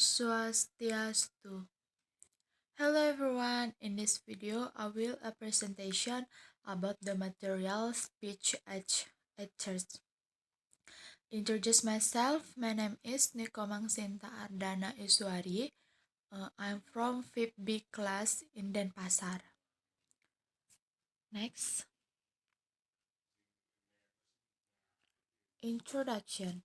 Swastiastu. Hello everyone. In this video, I will a presentation about the material speech etchers. Introduce myself. My name is Nikomang Sinta Ardana Iswari. I'm from 5th B class in Denpasar. Next, introduction.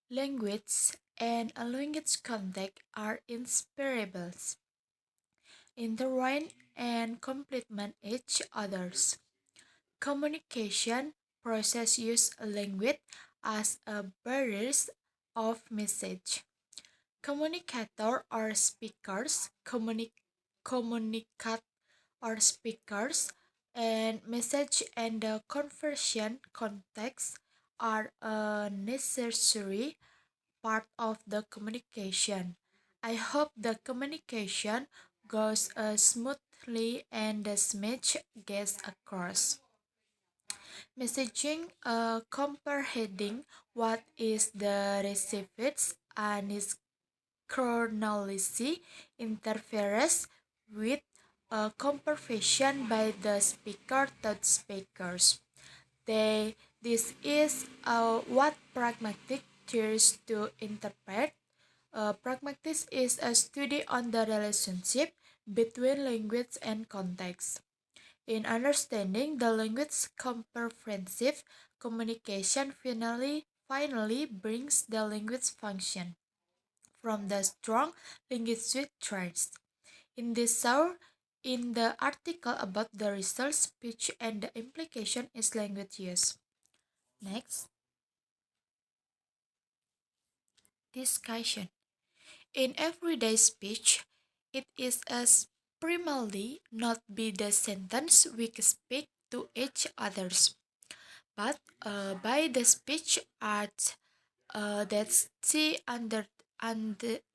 Language and a language context are inseparables, intertwine and complement each others. Communication process use language as a barriers of message. Communicator or speakers communicate or speakers and message and the conversion context are a necessary part of the communication. I hope the communication goes smoothly and the message gets across. Messaging comprehending what is the received and its chronology interferes with comprehension by the speaker to speakers. This is what pragmatic tears to interpret. Pragmatics is a study on the relationship between language and context. In understanding the language, comprehensive communication finally brings the language function from the strong linguistic traits. In this show, in the article about the result, speech, and the implication is language use. Next, discussion. In everyday speech, it is as primarily not be the sentence we speak to each others, but by the speech art that she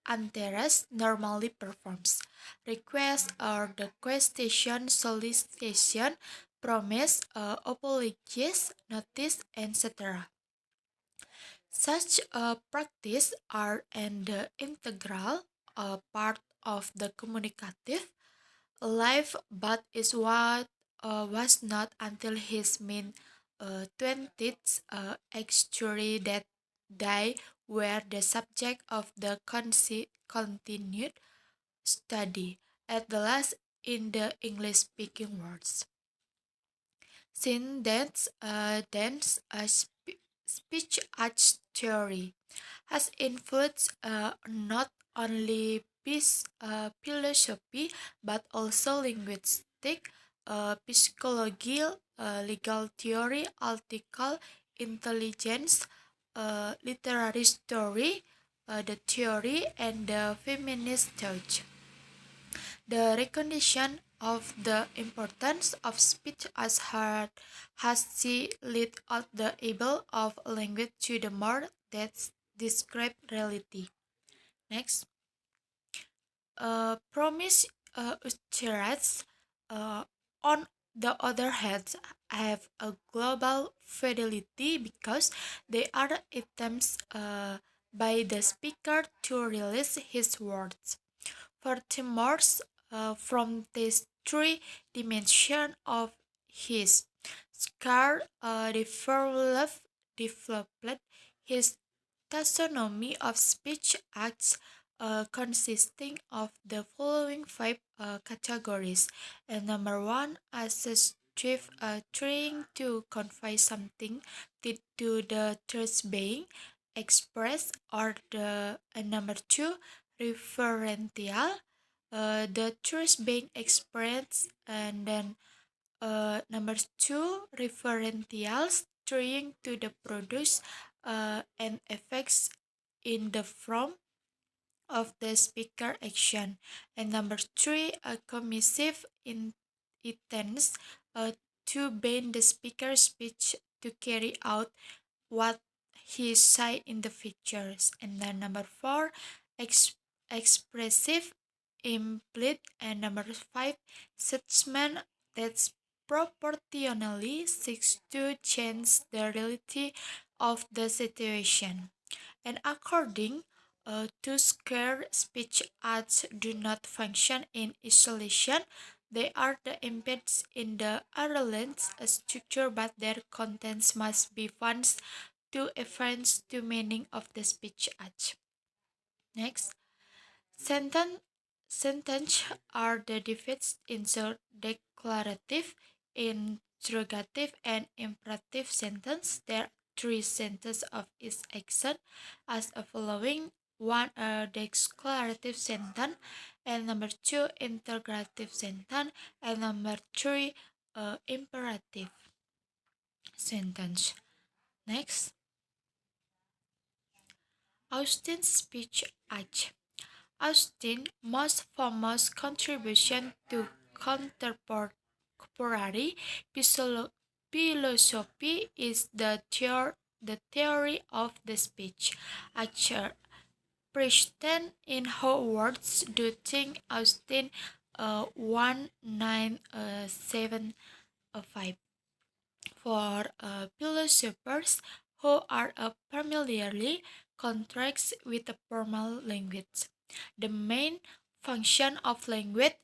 Antares normally performs. Request or the question, solicitation, promise, apologies, notice, etc. Such a practice are an integral part of the communicative life, but is what was not until his mid 20th century that they were the subject of the continued study, at the last in the English-speaking worlds. Since speech arts theory has influenced not only philosophy but also linguistic, psychology, legal theory, artificial intelligence, literary story, the theory, and the feminist thought. The recognition of the importance of speech as heard has she led out the able of language to the more that describe reality. Next, promise utterances, uh, on the other hand, have a global fidelity because they are attempts by the speaker to release his words. Furthermore, from these three dimensions of his scar developed his taxonomy of speech acts, consisting of the following five categories. And number one, assertive, trying to convey something to the truth being expressed, or the number two, referential, the truth being expressed, and then number two, referentials, trying to the produce and effects in the form of the speaker action. And number three, a commissive intents to bend the speaker's speech to carry out what he said in the features. And then number four, expressive implicit, and number five, judgment that's proportionally seeks to change the reality of the situation. And according Two square speech acts do not function in isolation. They are the embeds in the utterance structure, but their contents must be functions to efference to meaning of the speech act. Next, sentence sentence are the defects in the declarative, interrogative, and imperative sentence. There are three sentences of each action as a following: one a declarative sentence, and number two interrogative sentence, and number three imperative sentence. Next, Austin's speech act. Austin's most famous contribution to contemporary philosophy is the theory of the speech. Archer Preston in Howard's Do Think Austin 1975 for philosophers who are familiarly contracts with the formal language. The main function of language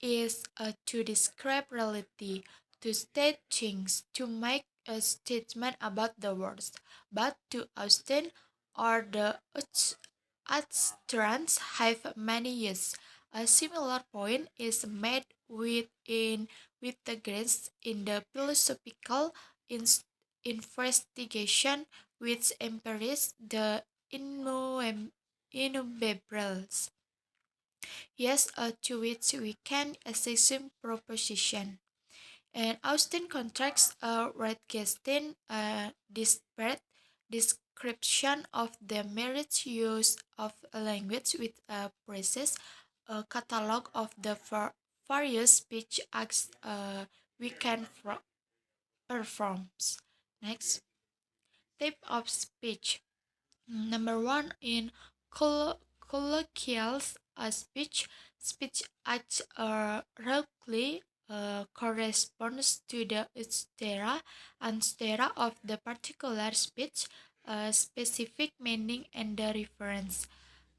is to describe reality, to state things, to make a statement about the world. But to Austin or the utterance have many uses. A similar point is made with the grace in the philosophical investigation which embraces the innumerable yes to which we can assume proposition. And Austin contracts Wittgenstein disparate description of the merits use of a language with a process, a catalog of the various speech acts we can perform. Next, type of speech. Number one in colloquial speech, speech acts roughly corresponds to the stera and stera of the particular speech, specific meaning and the reference,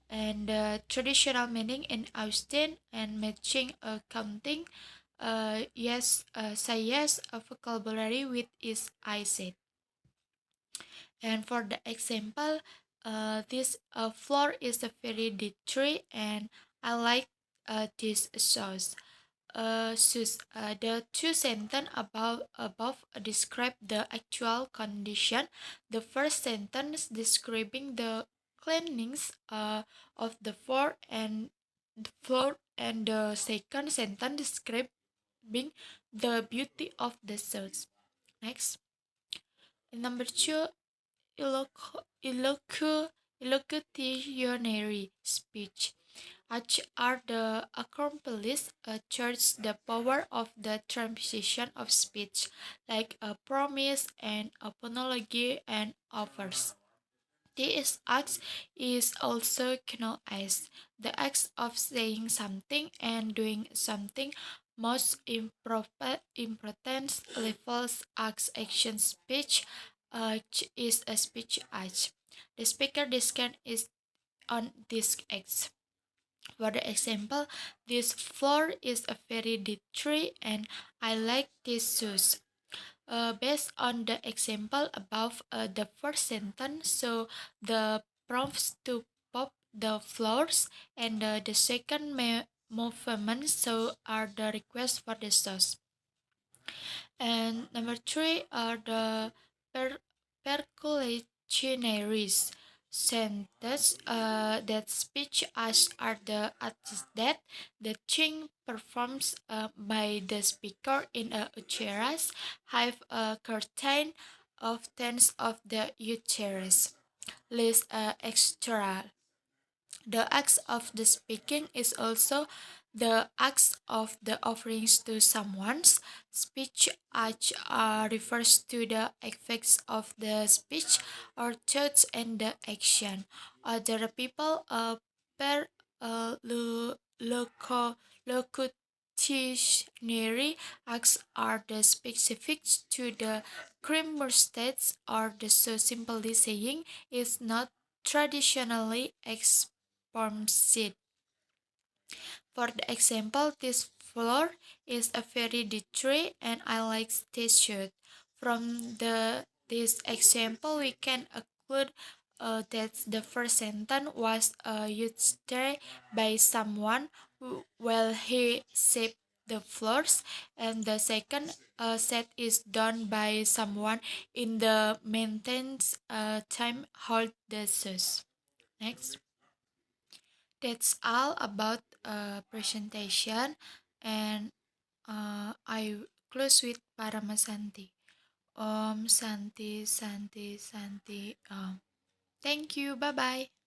and the traditional meaning in Austin and matching accounting. Yes, say yes, a vocabulary with is I said. And for the example, this floor is a very deep tree, and I like this sauce. The two sentences above describe the actual condition. The first sentence describing the cleanliness of the floor, and the second sentence describing the beauty of the sauce. Next, number two, illocutionary speech, which are the accomplished charge the power of the transition of speech, like a promise and apology and offers. This act is also known as the act of saying something and doing something. Most important levels acts action speech is a speech act. The speaker discern is on this act. For the example, this floor is a very deep tree and I like this shoes. Based on the example above, the first sentence, so the prompts to pop the floors, and the second movement, so are the requests for the sauce. And number three are the percolationaries sentence that speech as are the acts that the thing performs by the speaker in a uterus have a curtain of tens of the uterus. List extra. The act of the speaking is also the act of the offerings to someone's speech, which refers to the effects of the speech or thoughts and the action. Other people per locutionary acts are the specifics to the criminal states or the so simply saying is not traditionally exported. For the example, this floor is a very tree and I like this shirt. From this example, we can conclude that the first sentence was used there by someone while he swept the floors, and the second set is done by someone in the maintenance time hold the shoes. Next. That's all about presentation, and I close with Paramasanti. Om Santi Santi Santi Om. Thank you. Bye bye.